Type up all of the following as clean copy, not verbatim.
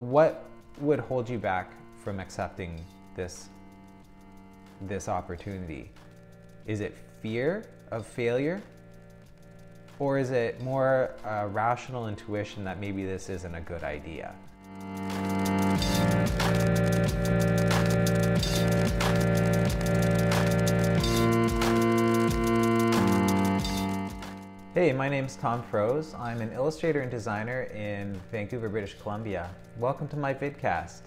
What would hold you back from accepting this opportunity? Is it fear of failure? Or is it more a rational intuition that maybe this isn't a good idea? Hey, my name's Tom Froese. I'm an illustrator and designer in Vancouver, British Columbia. Welcome to my vidcast.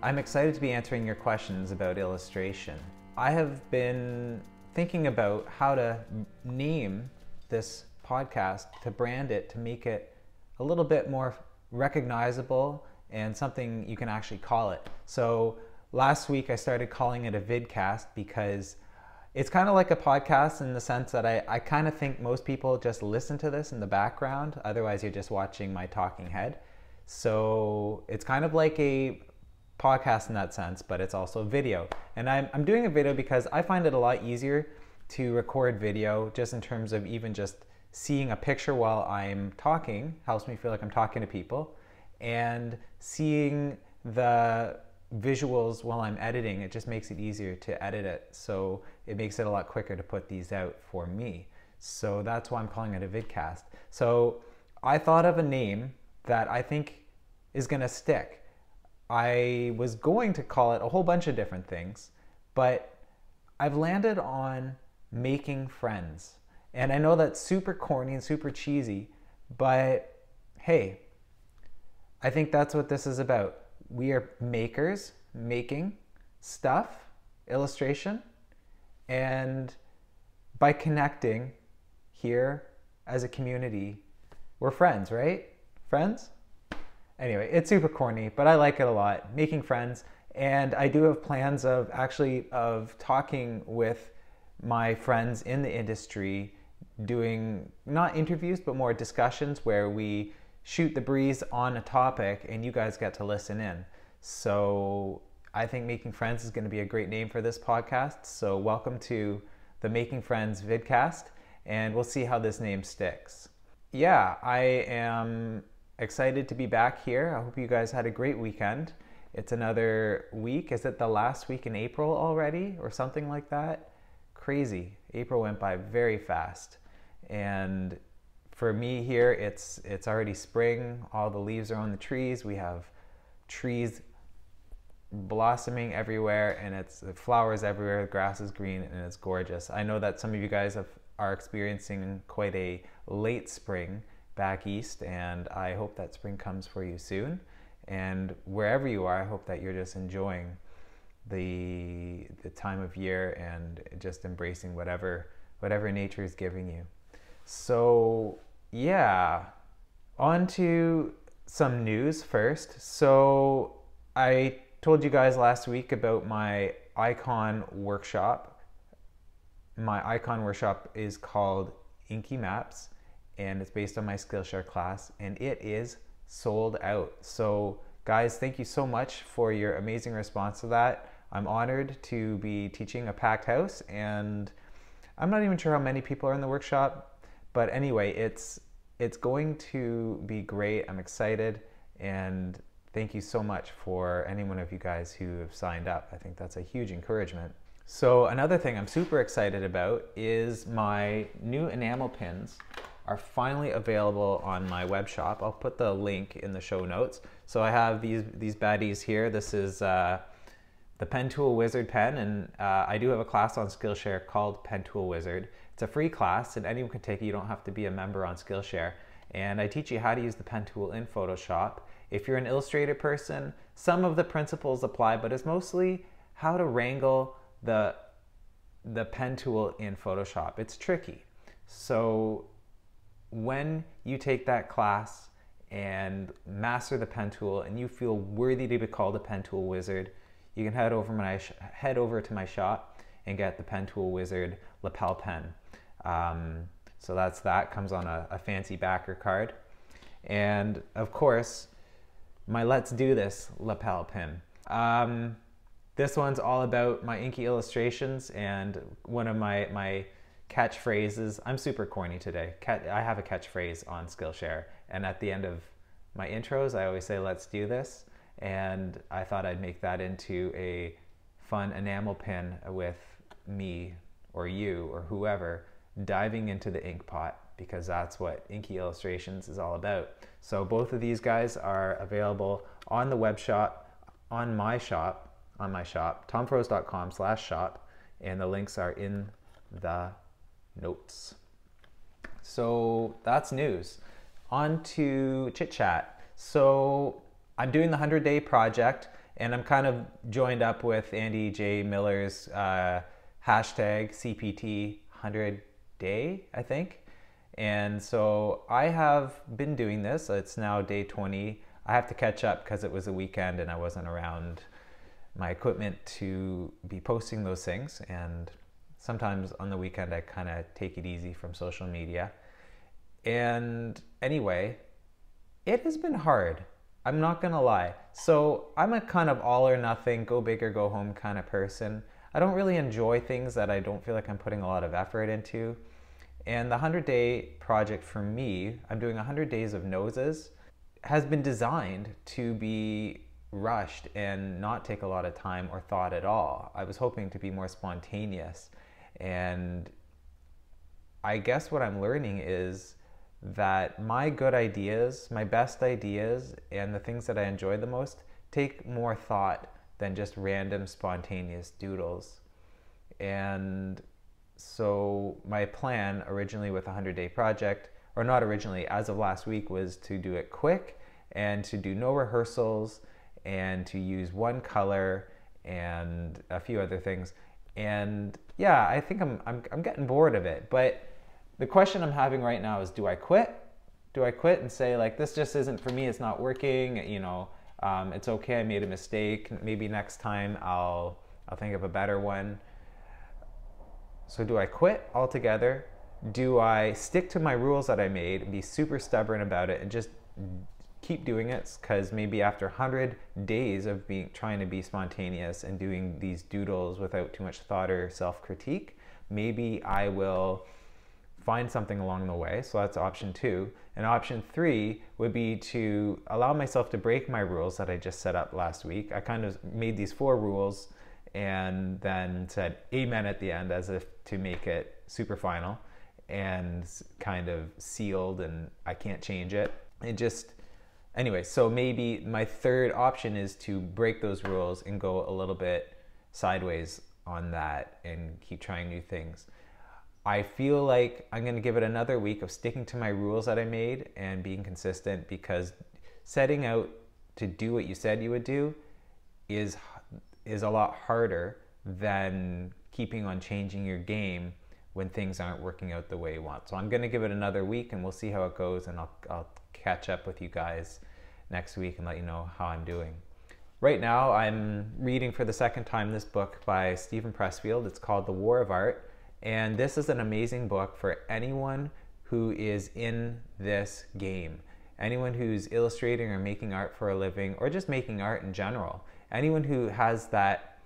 I'm excited to be answering your questions about illustration. I have been thinking about how to name this podcast, to brand it, to make it a little bit more recognizable and something you can actually call it. So last week I started calling it a vidcast because it's kind of like a podcast in the sense that I kind of think most people just listen to this in the background. Otherwise, you're just watching my talking head. So it's kind of like a podcast in that sense, but it's also video. And I'm doing a video because I find it a lot easier to record video, just in terms of even just seeing a picture while I'm talking helps me feel like I'm talking to people, and seeing the visuals while I'm editing, it just makes it easier to edit it. So it makes it a lot quicker to put these out for me. So that's why I'm calling it a vidcast. So I thought of a name that I think is gonna stick. I was going to call it a whole bunch of different things, but I've landed on making friends. And I know that's super corny and super cheesy, but hey, I think that's what this is about. We are makers, making stuff, illustration, and by connecting here as a community, we're friends, right? Friends? Anyway, it's super corny, but I like it a lot, making friends. And I do have plans of talking with my friends in the industry, doing not interviews, but more discussions where we shoot the breeze on a topic and you guys get to listen in. So I think Making Friends is going to be a great name for this podcast. So welcome to the Making Friends vidcast, and we'll see how this name sticks. Yeah, I am excited to be back here. I hope you guys had a great weekend. It's another week. Is it the last week in April already or something like that? Crazy. April went by very fast. And for me here, it's already spring. All the leaves are on the trees. We have trees blossoming everywhere, and it's flowers everywhere. The grass is green, and it's gorgeous. I know that some of you guys are experiencing quite a late spring back east, and I hope that spring comes for you soon. And wherever you are, I hope that you're just enjoying the time of year and just embracing whatever nature is giving you. So yeah, on to some news first. So I told you guys last week about my icon workshop. My icon workshop is called Inky Maps, and it's based on my Skillshare class, and it is sold out. So guys, thank you so much for your amazing response to that. I'm honored to be teaching a packed house, and I'm not even sure how many people are in the workshop. But anyway, it's going to be great. I'm excited, and thank you so much for any one of you guys who have signed up. I think that's a huge encouragement. So another thing I'm super excited about is my new enamel pins are finally available on my web shop. I'll put the link in the show notes. So I have these baddies here. This is the Pen Tool Wizard pen, and I do have a class on Skillshare called Pen Tool Wizard. It's a free class and anyone can take it. You don't have to be a member on Skillshare. And I teach you how to use the pen tool in Photoshop. If you're an Illustrator person, some of the principles apply, but it's mostly how to wrangle the pen tool in Photoshop. It's tricky. So when you take that class and master the pen tool and you feel worthy to be called a pen tool wizard, you can head over to my shop and get the Pen Tool Wizard lapel pen. So that comes on a fancy backer card. And of course, my Let's Do This lapel pin. This one's all about my inky illustrations, and one of my catchphrases. I'm super corny today. I have a catchphrase on Skillshare, and at the end of my intros, I always say, let's do this. And I thought I'd make that into a fun enamel pin with me or you or whoever diving into the ink pot, because that's what Inky Illustrations is all about. So both of these guys are available on the web shop, on my shop, tomfroze.com/shop, and the links are in the notes. So that's news. On to chit chat. So I'm doing the 100-day project, and I'm kind of joined up with Andy J. Miller's hashtag CPT 100-day, I think. And so I have been doing this. It's now day 20. I have to catch up because it was a weekend and I wasn't around my equipment to be posting those things. And sometimes on the weekend I kind of take it easy from social media. And anyway, it has been hard. I'm not gonna lie. So I'm a kind of all or nothing, go big or go home kind of person. I don't really enjoy things that I don't feel like I'm putting a lot of effort into. And the 100-day project for me, I'm doing 100 days of noses, has been designed to be rushed and not take a lot of time or thought at all. I was hoping to be more spontaneous. And I guess what I'm learning is that my good ideas, my best ideas, and the things that I enjoy the most take more thought than just random spontaneous doodles. And so my plan originally with a 100-day project, or not originally, as of last week, was to do it quick and to do no rehearsals and to use one color and a few other things. And yeah, I think I'm getting bored of it. But the question I'm having right now is, do I quit? Do I quit and say, like, this just isn't for me, it's not working, you know, it's okay, I made a mistake, maybe next time I'll think of a better one. So do I quit altogether? Do I stick to my rules that I made and be super stubborn about it and just keep doing it? Because maybe after 100 days of trying to be spontaneous and doing these doodles without too much thought or self-critique, maybe I will find something along the way. So that's option 2. And option 3 would be to allow myself to break my rules that I just set up last week. I kind of made these 4 rules and then said amen at the end as if to make it super final and kind of sealed and I can't change it. Anyway, so maybe my 3rd option is to break those rules and go a little bit sideways on that and keep trying new things. I feel like I'm gonna give it another week of sticking to my rules that I made and being consistent, because setting out to do what you said you would do is a lot harder than keeping on changing your game when things aren't working out the way you want. So I'm gonna give it another week and we'll see how it goes, and I'll catch up with you guys next week and let you know how I'm doing. Right now I'm reading for the 2nd time this book by Steven Pressfield. It's called The War of Art, and this is an amazing book for anyone who is in this game. Anyone who's illustrating or making art for a living, or just making art in general. Anyone who has that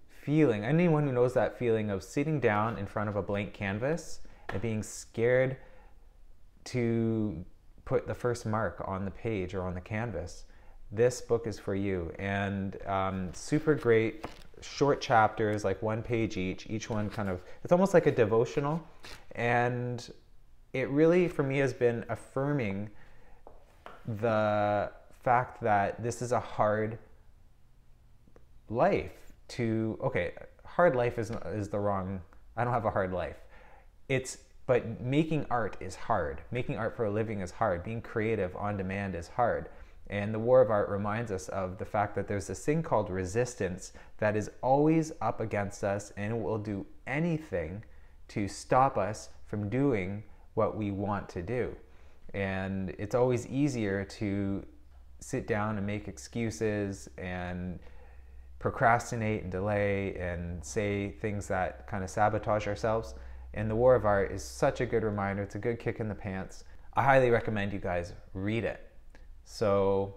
feeling, anyone who knows that feeling of sitting down in front of a blank canvas and being scared to put the first mark on the page or on the canvas, this book is for you. And super great short chapters, like 1 page each one kind of, it's almost like a devotional. And it really, for me, has been affirming the fact that this is a hard life hard life is the wrong, I don't have a hard life. But making art is hard. Making art for a living is hard. Being creative on demand is hard. And the War of Art reminds us of the fact that there's this thing called resistance that is always up against us, and it will do anything to stop us from doing what we want to do. And it's always easier to sit down and make excuses and procrastinate and delay and say things that kind of sabotage ourselves. And The War of Art is such a good reminder. It's a good kick in the pants. I highly recommend you guys read it. So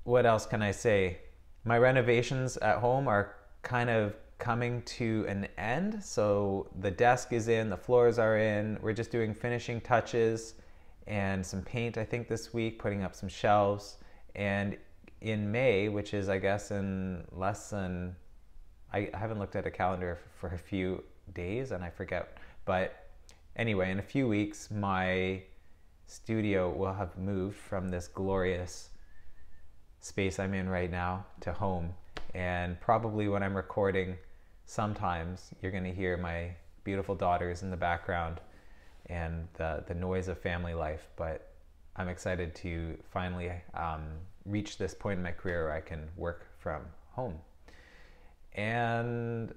what else can I say? My renovations at home are kind of coming to an end. So the desk is in, the floors are in, we're just doing finishing touches. and some paint, I think, this week, putting up some shelves. And in May, which is, I guess, in less than, I haven't looked at a calendar for a few days and I forget. But anyway, in a few weeks, my studio will have moved from this glorious space I'm in right now to home. And probably when I'm recording, sometimes you're going to hear my beautiful daughters in the background and the noise of family life. But I'm excited to finally reach this point in my career where I can work from home. And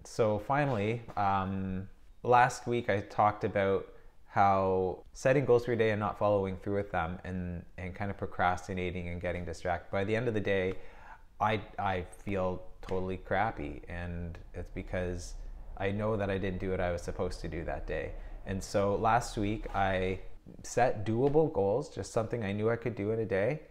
so finally, last week I talked about how setting goals for your day and not following through with them and kind of procrastinating and getting distracted. By the end of the day, I feel totally crappy, and it's because I know that I didn't do what I was supposed to do that day. And so last week I set doable goals, just something I knew I could do in a day,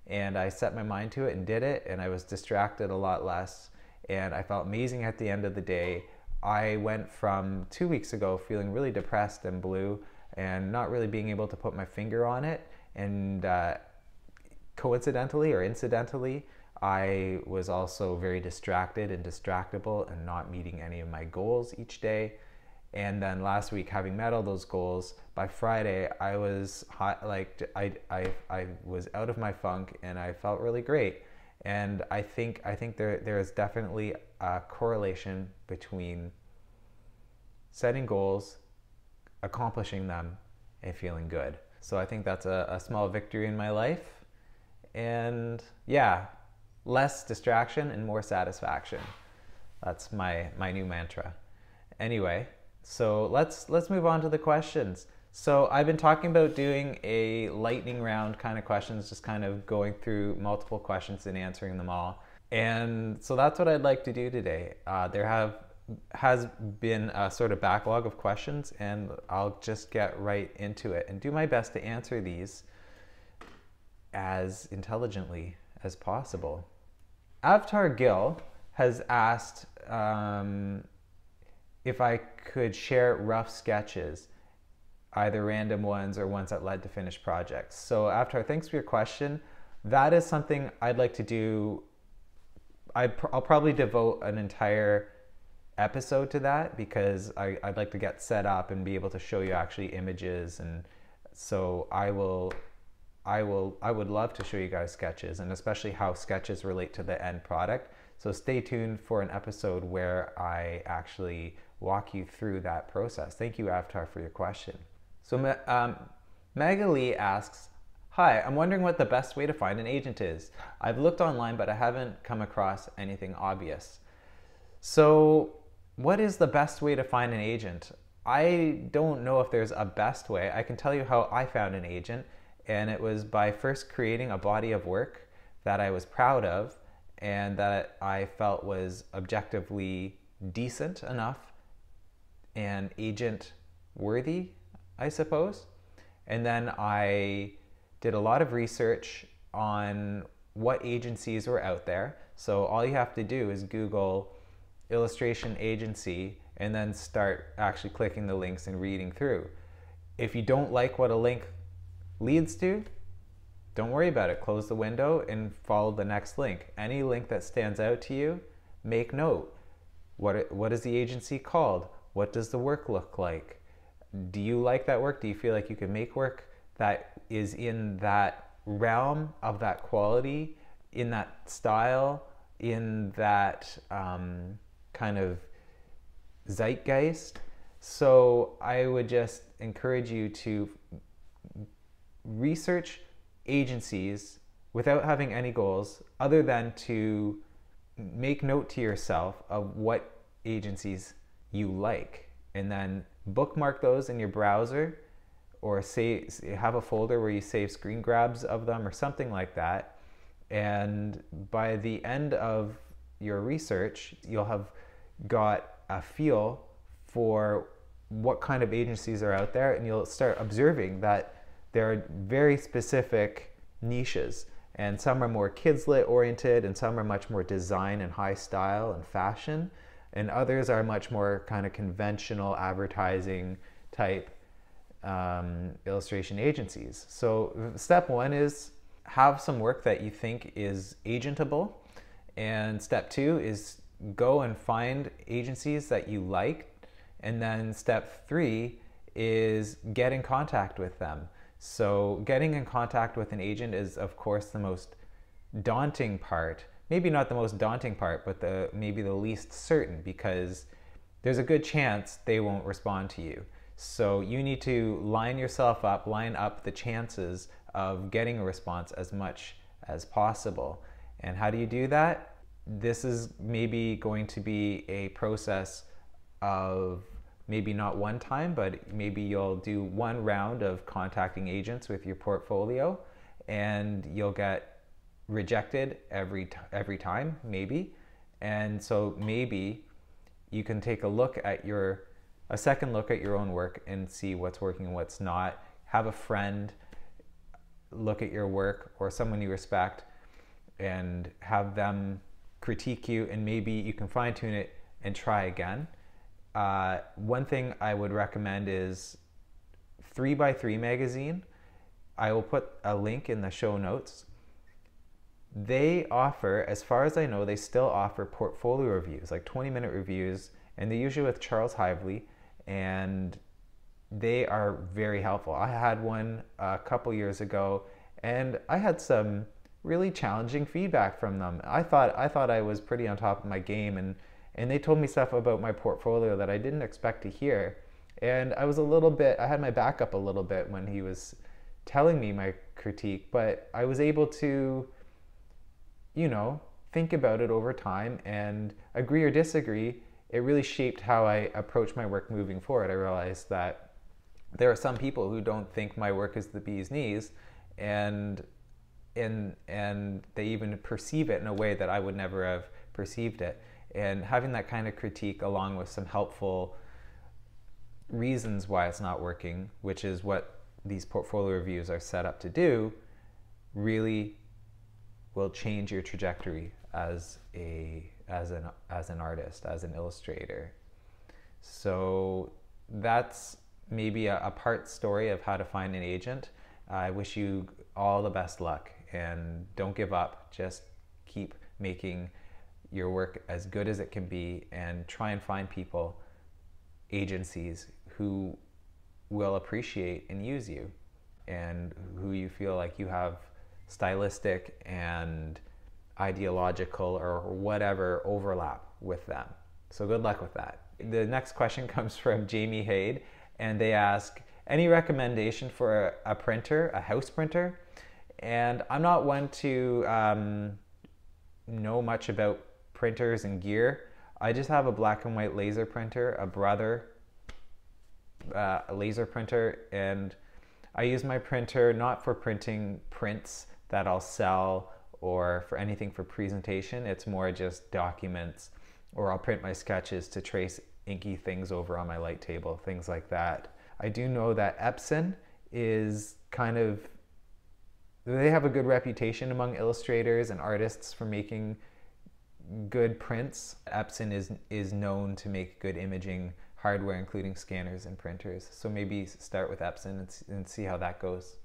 and I set my mind to it and did it, and I was distracted a lot less, and I felt amazing at the end of the day. I went from 2 weeks ago feeling really depressed and blue and not really being able to put my finger on it, and coincidentally or incidentally, I was also very distracted and distractible and not meeting any of my goals each day. And then last week, having met all those goals, by Friday I was hot, like I was out of my funk and I felt really great. And I think there is definitely a correlation between setting goals, accomplishing them, and feeling good. So I think that's a small victory in my life. And yeah, less distraction and more satisfaction. That's my new mantra. Anyway, so let's move on to the questions. So I've been talking about doing a lightning round kind of questions, just kind of going through multiple questions and answering them all. And so that's what I'd like to do today. There has been a sort of backlog of questions, and I'll just get right into it and do my best to answer these as intelligently as possible. Avatar Gill has asked if I could share rough sketches, either random ones or ones that led to finished projects. So Avatar, thanks for your question. That is something I'd like to do. I'll probably devote an entire episode to that, because I'd like to get set up and be able to show you actually images. And so I would love to show you guys sketches, and especially how sketches relate to the end product. So stay tuned for an episode where I actually walk you through that process. Thank you, Avatar, for your question. So Magali asks, hi, I'm wondering what the best way to find an agent is. I've looked online, but I haven't come across anything obvious. So what is the best way to find an agent? I don't know if there's a best way. I can tell you how I found an agent, and it was by first creating a body of work that I was proud of and that I felt was objectively decent enough and agent worthy, I suppose. And then I did a lot of research on what agencies were out there. So all you have to do is Google illustration agency and then start actually clicking the links and reading through. If you don't like what a link leads to, don't worry about it. Close the window and follow the next link. Any link that stands out to you, make note. What is the agency called? What does the work look like? Do you like that work? Do you feel like you can make work that is in that realm of that quality, in that style, in that kind of zeitgeist? So I would just encourage you to research agencies without having any goals other than to make note to yourself of what agencies you like, and then bookmark those in your browser, or have a folder where you save screen grabs of them or something like that. And by the end of your research, you'll have got a feel for what kind of agencies are out there, and you'll start observing that there are very specific niches, and some are more kids lit oriented, and some are much more design and high style and fashion, and others are much more kind of conventional advertising type illustration agencies. So step one is have some work that you think is agentable. And step two is go and find agencies that you like. And then step three is get in contact with them. So getting in contact with an agent is, of course, the most daunting part. Maybe not the most daunting part, but maybe the least certain, because there's a good chance they won't respond to you. So you need to line yourself up, line up the chances of getting a response as much as possible. And how do you do that? This is maybe going to be a process of maybe not one time, but maybe you'll do one round of contacting agents with your portfolio, and you'll get rejected every time, maybe. And so maybe you can take a second look at your own work and see what's working and what's not. Have a friend look at your work, or someone you respect, and have them critique you, and maybe you can fine tune it and try again. One thing I would recommend is 3x3 magazine. I will put a link in the show notes. They offer, as far as I know, they still offer portfolio reviews, like 20-minute reviews, and they're usually with Charles Hively, and they are very helpful. I had one a couple years ago, and I had some really challenging feedback from them. I thought I was pretty on top of my game, and they told me stuff about my portfolio that I didn't expect to hear. And I had my back up a little bit when he was telling me my critique, but I was able to, think about it over time and agree or disagree. It really shaped how I approach my work moving forward. I realized that there are some people who don't think my work is the bee's knees, and they even perceive it in a way that I would never have perceived it. And having that kind of critique along with some helpful reasons why it's not working, which is what these portfolio reviews are set up to do, really will change your trajectory as an artist, as an illustrator. So that's maybe a part story of how to find an agent. I wish you all the best luck, and don't give up. Just keep making your work as good as it can be, and try and find people, agencies, who will appreciate and use you, and who you feel like you have stylistic and ideological or whatever overlap with them. So good luck with that. The next question comes from Jamie Haid, and they ask, any recommendation for a printer, a house printer? And I'm not one to know much about printers and gear. I just have a black and white laser printer, a laser printer, and I use my printer not for printing prints that I'll sell or for anything for presentation. It's more just documents, or I'll print my sketches to trace inky things over on my light table, things like that. I do know that Epson is they have a good reputation among illustrators and artists for making good prints. Epson is known to make good imaging hardware, including scanners and printers. So maybe start with Epson and see how that goes.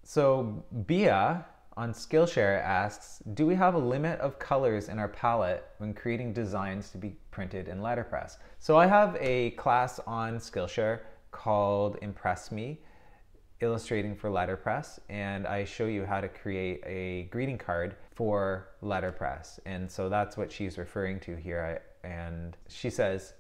So Bia on Skillshare asks, do we have a limit of colors in our palette when creating designs to be printed in letterpress? So I have a class on Skillshare called Impress Me, Illustrating for Letterpress, and I show you how to create a greeting card for letterpress. And so that's what she's referring to here. And she says,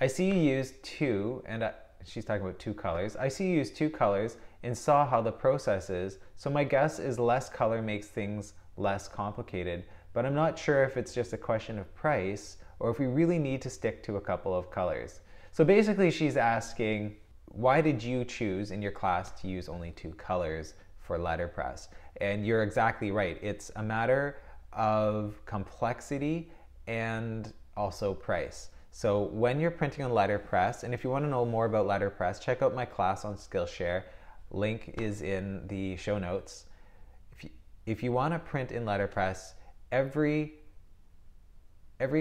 I see you use two, and she's talking about two colors. I see you use two colors and saw how the process is, so my guess is less color makes things less complicated, but I'm not sure if it's just a question of price or if we really need to stick to a couple of colors. So basically she's asking, why did you choose in your class to use only two colors for letterpress? And you're exactly right. It's a matter of complexity and also price. So when you're printing on letterpress, and if you want to know more about letterpress, check out my class on Skillshare. Link is in the show notes. If you want to print in letterpress, every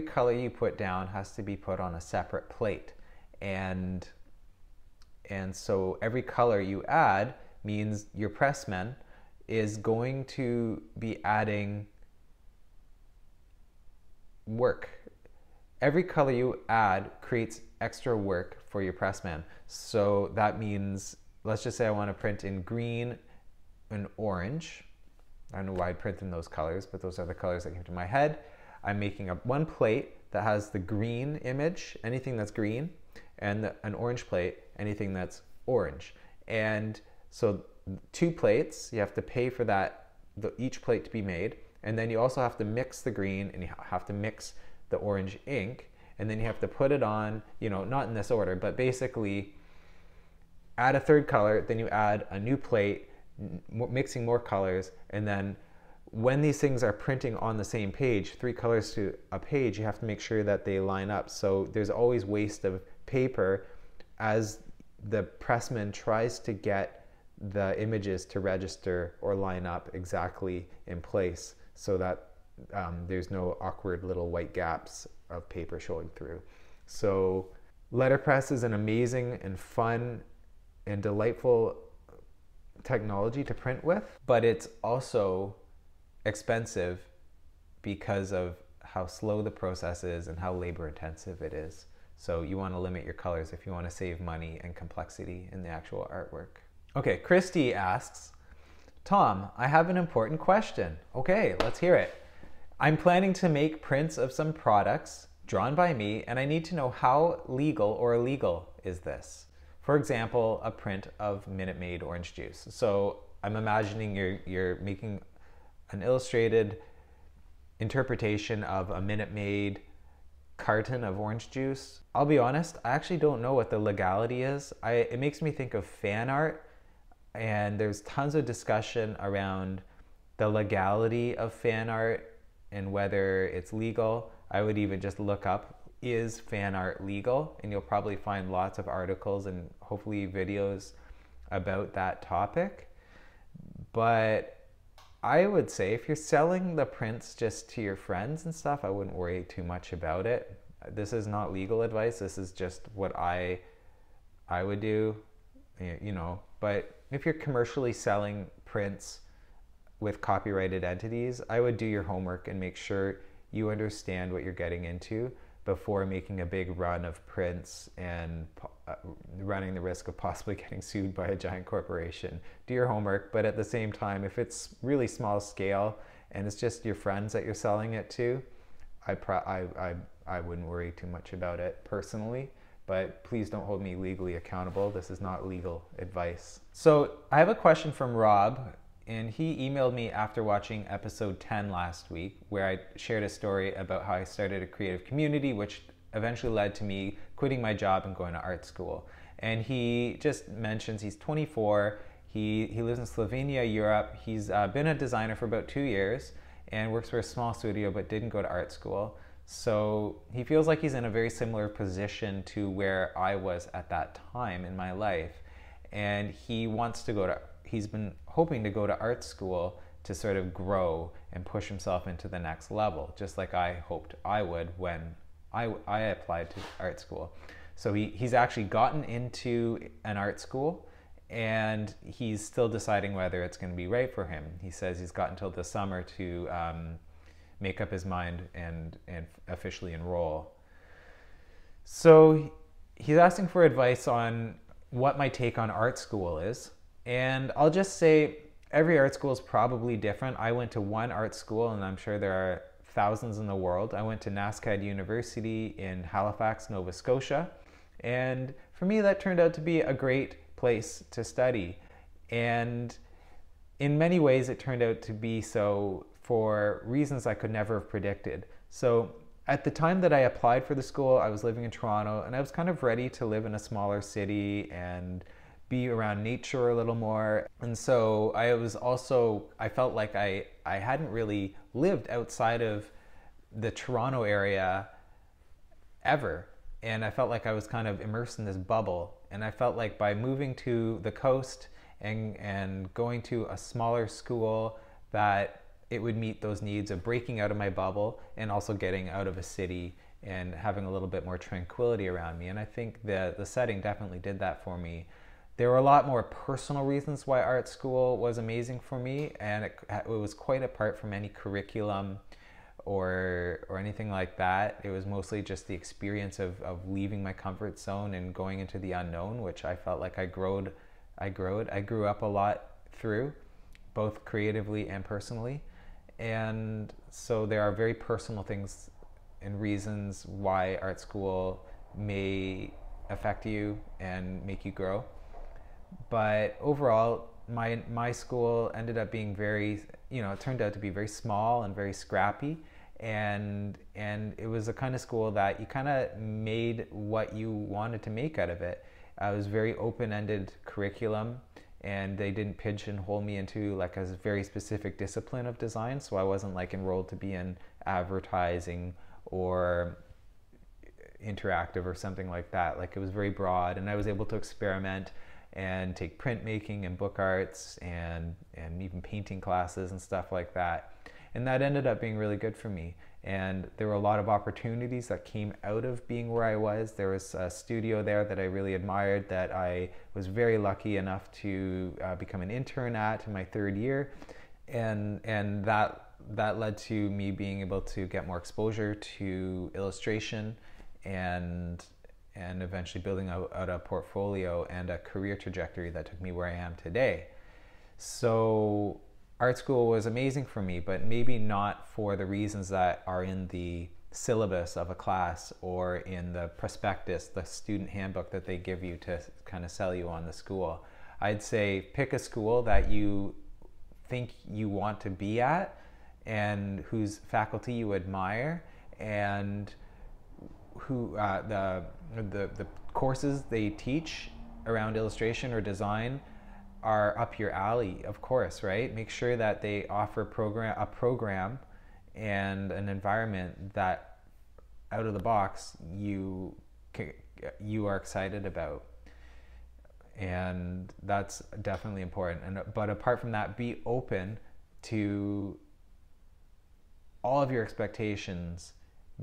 color you put down has to be put on a separate plate. And And so every color you add means your pressman is going to be adding work. Every color you add creates extra work for your pressman. So that means, let's just say I want to print in green and orange. I don't know why I'd print in those colors, but those are the colors that came to my head. I'm making up one plate that has the green image, anything that's green, and an orange plate, anything that's orange. And so 2 plates, you have to pay for that, each plate to be made. And then you also have to mix the green and you have to mix the orange ink. And then you have to put it on, you know, not in this order, but basically add a 3rd color, then you add a new plate, mixing more colors. And then when these things are printing on the same page, 3 colors to a page, you have to make sure that they line up. So there's always waste of paper as the pressman tries to get the images to register or line up exactly in place so that there's no awkward little white gaps of paper showing through. So letterpress is an amazing and fun and delightful technology to print with, but it's also expensive because of how slow the process is and how labor intensive it is. So you want to limit your colors if you want to save money and complexity in the actual artwork. Okay, Christy asks, Tom, I have an important question. Okay, let's hear it. I'm planning to make prints of some products drawn by me, and I need to know how legal or illegal is this? For example, a print of Minute Maid orange juice. So I'm imagining you're making an illustrated interpretation of a Minute Maid carton of orange juice. I'll be honest, I actually don't know what the legality is. It makes me think of fan art, and there's tons of discussion around the legality of fan art and whether it's legal. I would even just look up, is fan art legal? And you'll probably find lots of articles and hopefully videos about that topic. But I would say if you're selling the prints just to your friends and stuff, I wouldn't worry too much about it. This is not legal advice. This is just what I would do, you know. But if you're commercially selling prints with copyrighted entities, I would do your homework and make sure you understand what you're getting into before making a big run of prints and running the risk of possibly getting sued by a giant corporation. Do your homework, but at the same time, if it's really small scale and it's just your friends that you're selling it to, I wouldn't worry too much about it personally. But please don't hold me legally accountable. This is not legal advice. So I have a question from Rob, and he emailed me after watching episode 10 last week, where I shared a story about how I started a creative community, which eventually led to me quitting my job and going to art school. And he just mentions he's 24, he lives in Slovenia, Europe. He's been a designer for about 2 years and works for a small studio, but didn't go to art school. So he feels like he's in a very similar position to where I was at that time in my life. And he wants to he's been hoping to go to art school to sort of grow and push himself into the next level, just like I hoped I would when I applied to art school. So he's actually gotten into an art school, and he's still deciding whether it's going to be right for him. He says he's got until the summer to make up his mind and officially enroll. So he's asking for advice on what my take on art school is. And I'll just say every art school is probably different. I went to one art school, and I'm sure there are thousands in the world. I went to NASCAD University in Halifax, Nova Scotia. And for me, that turned out to be a great place to study. And in many ways, it turned out to be so for reasons I could never have predicted. So at the time that I applied for the school, I was living in Toronto, and I was kind of ready to live in a smaller city and be around nature a little more. And so I felt like I hadn't really lived outside of the Toronto area ever. And I felt like I was kind of immersed in this bubble. And I felt like by moving to the coast and going to a smaller school, that it would meet those needs of breaking out of my bubble and also getting out of a city and having a little bit more tranquility around me. And I think the setting definitely did that for me. There were a lot more personal reasons why art school was amazing for me, and it was quite apart from any curriculum or anything like that. It was mostly just the experience of leaving my comfort zone and going into the unknown, which I felt like I grew up a lot through, both creatively and personally. And so there are very personal things and reasons why art school may affect you and make you grow. But overall, my school ended up being very, it turned out to be very small and very scrappy. And it was the kind of school that you kind of made what you wanted to make out of it. It was very open-ended curriculum, and they didn't pigeonhole me into like a very specific discipline of design. So I wasn't like enrolled to be in advertising or interactive or something like that. Like, it was very broad, and I was able to experiment and take printmaking and book arts and even painting classes and stuff like that. And that ended up being really good for me. And there were a lot of opportunities that came out of being where I was. There was a studio there that I really admired, that I was very lucky enough to become an intern at in my third year. And that led to me being able to get more exposure to illustration and eventually building out a portfolio and a career trajectory that took me where I am today. So art school was amazing for me, but maybe not for the reasons that are in the syllabus of a class or in the prospectus, the student handbook that they give you to kind of sell you on the school. I'd say pick a school that you think you want to be at and whose faculty you admire, and who the courses they teach around illustration or design are up your alley, of course, right? Make sure that they offer a program and an environment that out of the box you are excited about. And that's definitely important. But apart from that, be open to all of your expectations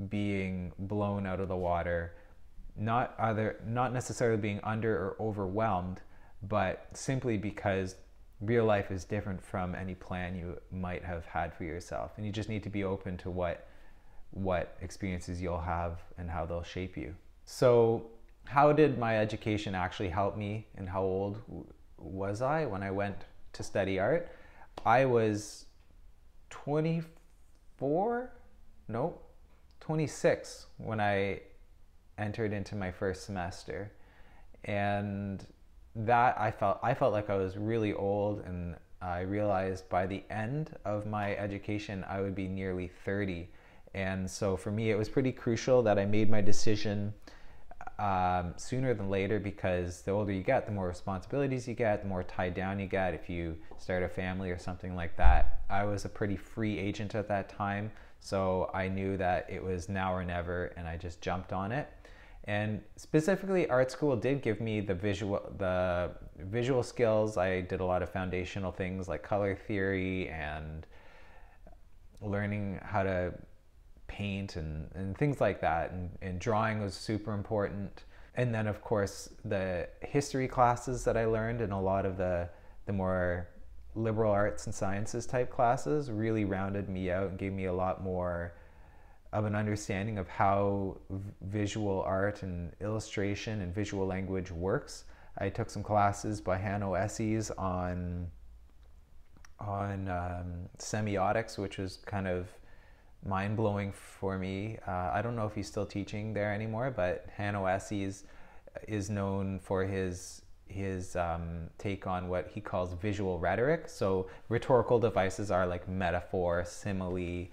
being blown out of the water, not necessarily being under or overwhelmed, but simply because real life is different from any plan you might have had for yourself. And you just need to be open to what experiences you'll have and how they'll shape you. So how did my education actually help me, and how old was I when I went to study art? I was 26 when I entered into my first semester. And that I felt like I was really old, and I realized by the end of my education I would be nearly 30. And so for me it was pretty crucial that I made my decision sooner than later, because the older you get, the more responsibilities you get, the more tied down you get if you start a family or something like that. I was a pretty free agent at that time, so I knew that it was now or never, and I just jumped on it. And specifically, art school did give me the visual skills. I did a lot of foundational things like color theory and learning how to paint and things like that. And drawing was super important. And then, of course, the history classes that I learned and a lot of the more liberal arts and sciences type classes really rounded me out and gave me a lot more of an understanding of how visual art and illustration and visual language works. I took some classes by Hanno Esses on semiotics, which was kind of mind-blowing for me. I don't know if he's still teaching there anymore, but Hanno Esses is known for his take on what he calls visual rhetoric. So rhetorical devices are like metaphor, simile,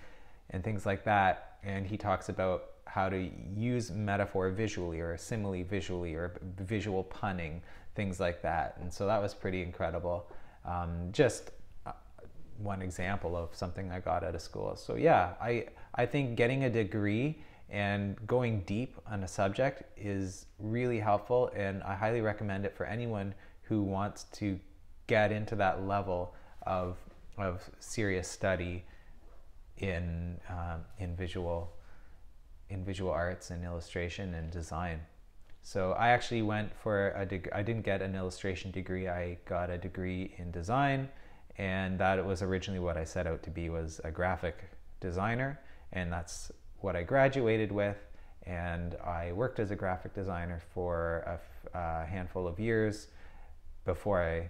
and things like that. And he talks about how to use metaphor visually, or simile visually, or visual punning, things like that. And so that was pretty incredible. Just one example of something I got out of school. So yeah, I think getting a degree and going deep on a subject is really helpful, and I highly recommend it for anyone who wants to get into that level of serious study in in visual arts and illustration and design. So I actually went for a degree. I didn't get an illustration degree. I got a degree in design, and that was originally what I set out to be, was a graphic designer, and that's what I graduated with. And I worked as a graphic designer for a handful of years before I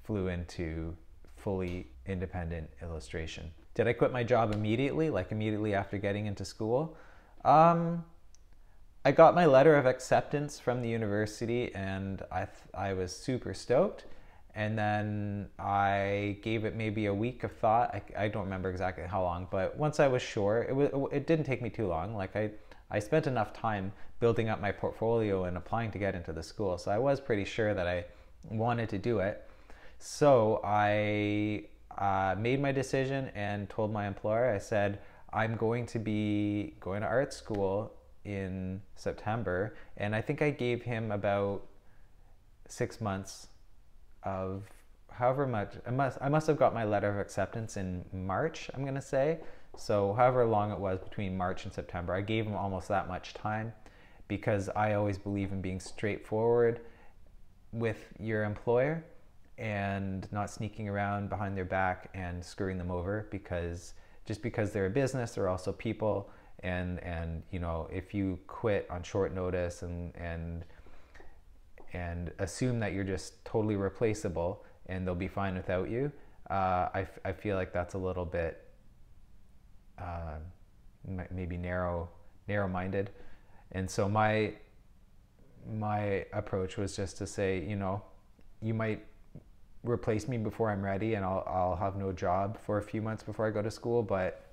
flew into fully independent illustration. Did I quit my job immediately, like immediately after getting into school? I got my letter of acceptance from the university, and I was super stoked. And then I gave it maybe a week of thought. I don't remember exactly how long, but once I was sure, it didn't take me too long. Like I spent enough time building up my portfolio and applying to get into the school, so I was pretty sure that I wanted to do it. So I made my decision and told my employer. I said, I'm going to be going to art school in September, and I think I gave him about 6 months of however much. I must have got my letter of acceptance in March, I'm gonna say. So however long it was between March and September, I gave him almost that much time, because I always believe in being straightforward with your employer and not sneaking around behind their back and screwing them over, because just because they're a business, they're also people. And you know, if you quit on short notice and assume that you're just totally replaceable and they'll be fine without you, I feel like that's a little bit maybe narrow-minded. And so my approach was just to say, you know, you might replace me before I'm ready, and I'll have no job for a few months before I go to school, but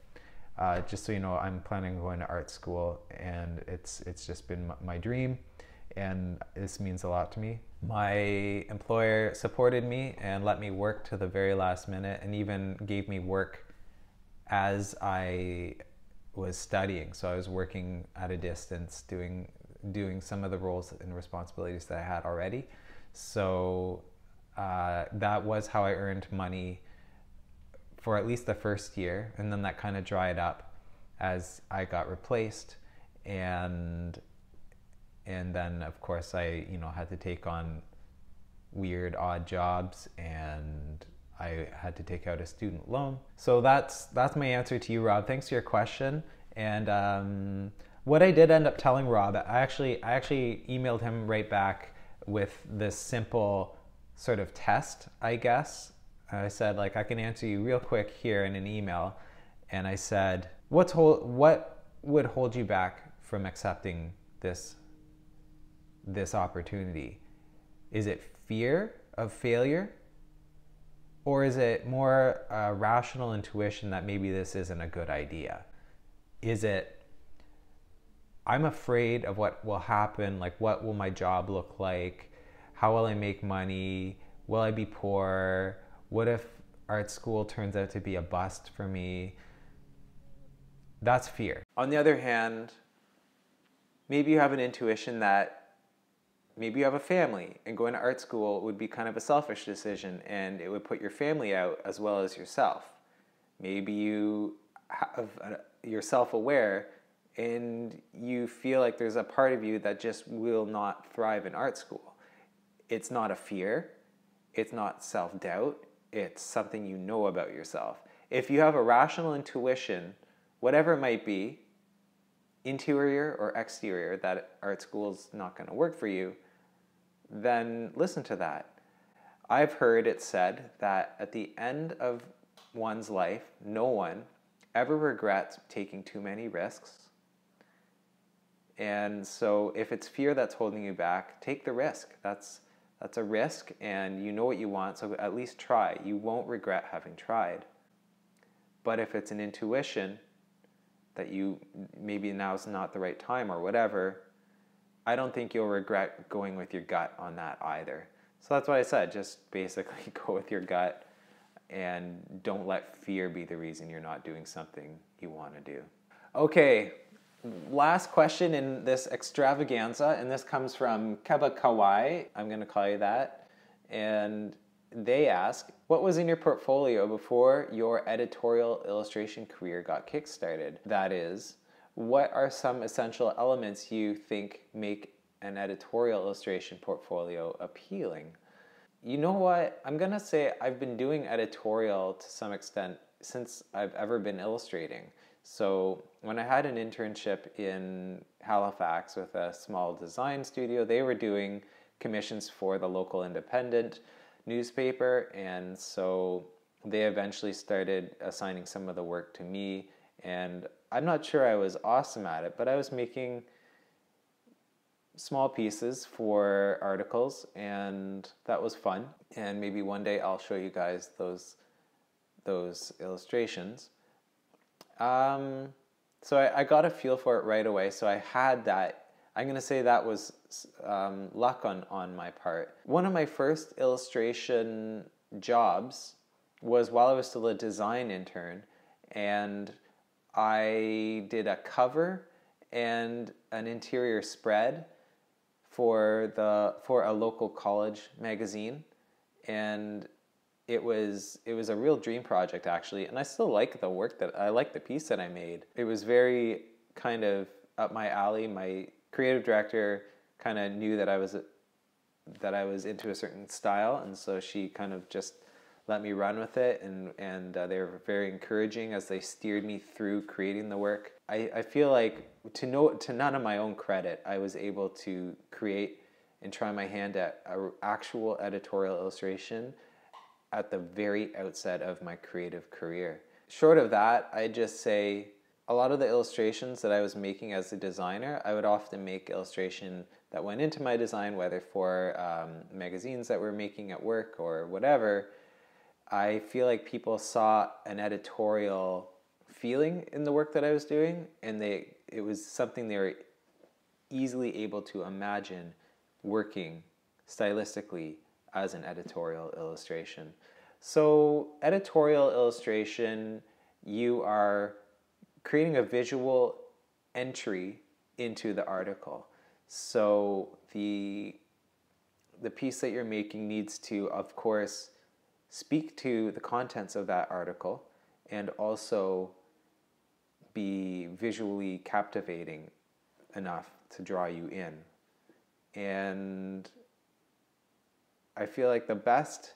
just so you know, I'm planning on going to art school, and it's just been my dream, and this means a lot to me. My employer supported me and let me work to the very last minute, and even gave me work as I was studying. So I was working at a distance, doing some of the roles and responsibilities that I had already. So that was how I earned money for at least the first year, and then that kind of dried up as I got replaced, and then of course I had to take on weird odd jobs, and I had to take out a student loan. So that's my answer to you, Rob. Thanks for your question. And what I did end up telling Rob, I actually emailed him right back with this simple sort of test, I guess. I said, like, I can answer you real quick here in an email. And I said, what would hold you back from accepting this opportunity? Is it fear of failure? Or is it more rational intuition that maybe this isn't a good idea? Is it, I'm afraid of what will happen, like what will my job look like? How will I make money? Will I be poor? What if art school turns out to be a bust for me? That's fear. On the other hand, maybe you have an intuition that maybe you have a family, and going to art school would be kind of a selfish decision, and it would put your family out as well as yourself. Maybe you're self-aware and you feel like there's a part of you that just will not thrive in art school. It's not a fear. It's not self-doubt. It's something you know about yourself. If you have a rational intuition, whatever it might be, interior or exterior, that art school's not going to work for you, then listen to that. I've heard it said that at the end of one's life, no one ever regrets taking too many risks. And so if it's fear that's holding you back, take the risk. That's a risk, and you know what you want, so at least try. You won't regret having tried. But if it's an intuition that you maybe now's not the right time or whatever, I don't think you'll regret going with your gut on that either. So that's what I said, just basically go with your gut and don't let fear be the reason you're not doing something you want to do. Okay, last question in this extravaganza, and this comes from Keba Kawai, I'm going to call you that, and they ask, what was in your portfolio before your editorial illustration career got kickstarted? That is, what are some essential elements you think make an editorial illustration portfolio appealing? You know what? I'm going to say I've been doing editorial to some extent since I've ever been illustrating. So when I had an internship in Halifax with a small design studio, they were doing commissions for the local independent newspaper, and so they eventually started assigning some of the work to me, and I'm not sure I was awesome at it, but I was making small pieces for articles, and that was fun. And maybe one day I'll show you guys those illustrations. So I got a feel for it right away. So I had that. I'm going to say that was luck on my part. One of my first illustration jobs was while I was still a design intern, and I did a cover and an interior spread for a local college magazine, and it was a real dream project, actually, and I still like the work I like the piece that I made. It was very kind of up my alley. My creative director kind of knew that I was into a certain style, and so she kind of just let me run with it, and they were very encouraging as they steered me through creating the work. I feel like, to none of my own credit, I was able to create and try my hand at an actual editorial illustration at the very outset of my creative career. Short of that, I'd just say a lot of the illustrations that I was making as a designer, I would often make illustration that went into my design, whether for magazines that we're making at work or whatever. I feel like people saw an editorial feeling in the work that I was doing, and it was something they were easily able to imagine working stylistically as an editorial illustration. So editorial illustration, you are creating a visual entry into the article. So the piece that you're making needs to, of course, speak to the contents of that article and also be visually captivating enough to draw you in. And I feel like the best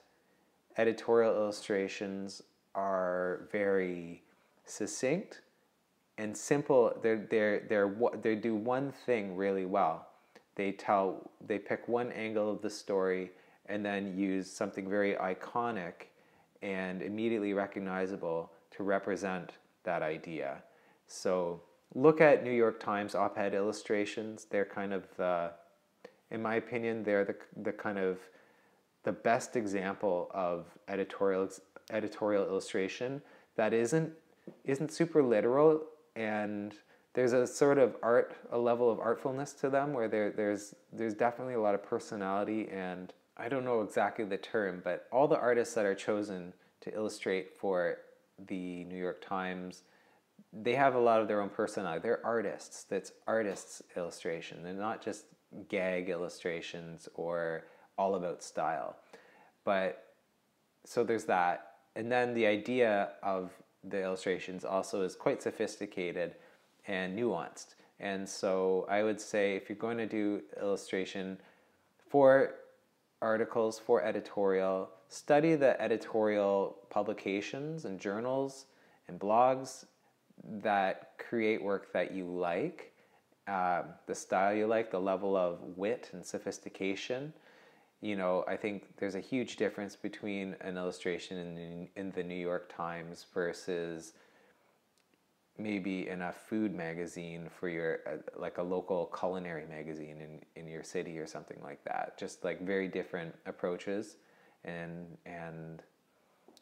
editorial illustrations are very succinct and simple. They do one thing really well. They pick one angle of the story and then use something very iconic and immediately recognizable to represent that idea. So look at New York Times op-ed illustrations. They're kind of, in my opinion, they're the kind of the best example of editorial illustration that isn't super literal, and there's a sort of a level of artfulness to them where there's definitely a lot of personality, and I don't know exactly the term, but all the artists that are chosen to illustrate for the New York Times, they have a lot of their own personality. They're artists. That's artists' illustration. They're not just gag illustrations or all about style. But so there's that. And then the idea of the illustrations also is quite sophisticated and nuanced. And so I would say if you're going to do illustration for articles, for editorial, study the editorial publications and journals and blogs that create work that you like, the style you like, the level of wit and sophistication. You know, I think there's a huge difference between an illustration in the New York Times versus maybe in a food magazine for your, like a local culinary magazine in your city or something like that. Just like very different approaches and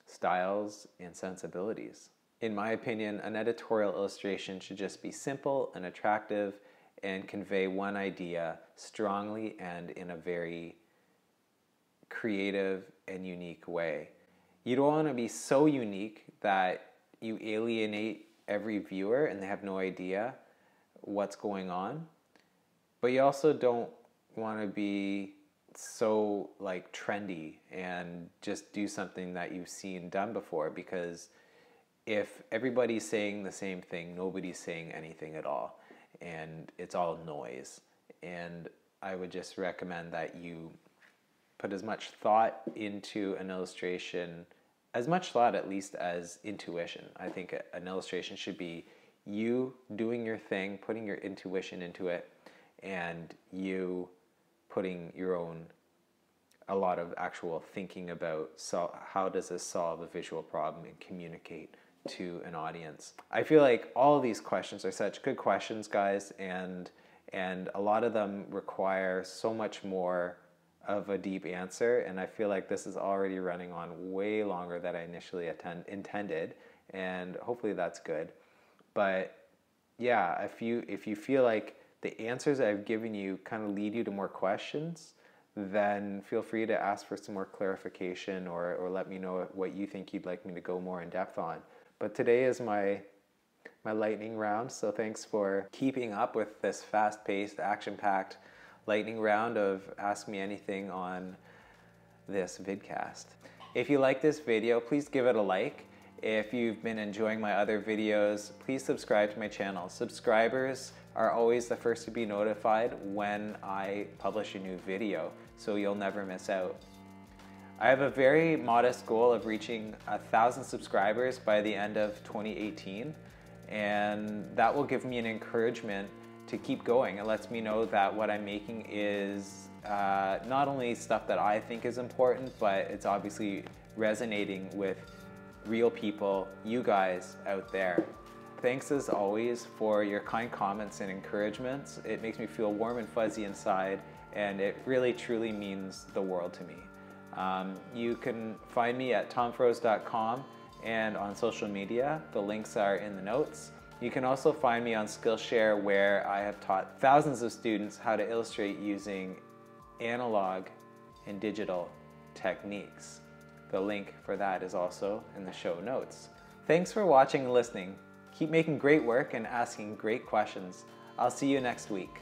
styles and sensibilities. In my opinion, an editorial illustration should just be simple and attractive and convey one idea strongly and in a very creative and unique way. You don't want to be so unique that you alienate every viewer and they have no idea what's going on, but you also don't want to be so like trendy and just do something that you've seen done before, because if everybody's saying the same thing, nobody's saying anything at all, and it's all noise. And I would just recommend that you put as much thought into an illustration, as much thought at least as intuition. I think an illustration should be you doing your thing, putting your intuition into it, and you putting your own, a lot of actual thinking about, so how does this solve a visual problem and communicate to an audience. I feel like all of these questions are such good questions, guys, and a lot of them require so much more of a deep answer, and I feel like this is already running on way longer than I initially intended, and hopefully that's good. But yeah, if you feel like the answers I've given you kind of lead you to more questions, then feel free to ask for some more clarification, or let me know what you think you'd like me to go more in depth on. But today is my lightning round, so thanks for keeping up with this fast-paced, action-packed lightning round of Ask Me Anything on this vidcast. If you like this video, please give it a like. If you've been enjoying my other videos, please subscribe to my channel. Subscribers are always the first to be notified when I publish a new video, so you'll never miss out. I have a very modest goal of reaching 1,000 subscribers by the end of 2018, and that will give me an encouragement to keep going. It lets me know that what I'm making is not only stuff that I think is important, but it's obviously resonating with real people, you guys out there. Thanks as always for your kind comments and encouragements. It makes me feel warm and fuzzy inside, and it really truly means the world to me. You can find me at tomfroze.com and on social media. The links are in the notes. You can also find me on Skillshare, where I have taught thousands of students how to illustrate using analog and digital techniques. The link for that is also in the show notes. Thanks for watching and listening. Keep making great work and asking great questions. I'll see you next week.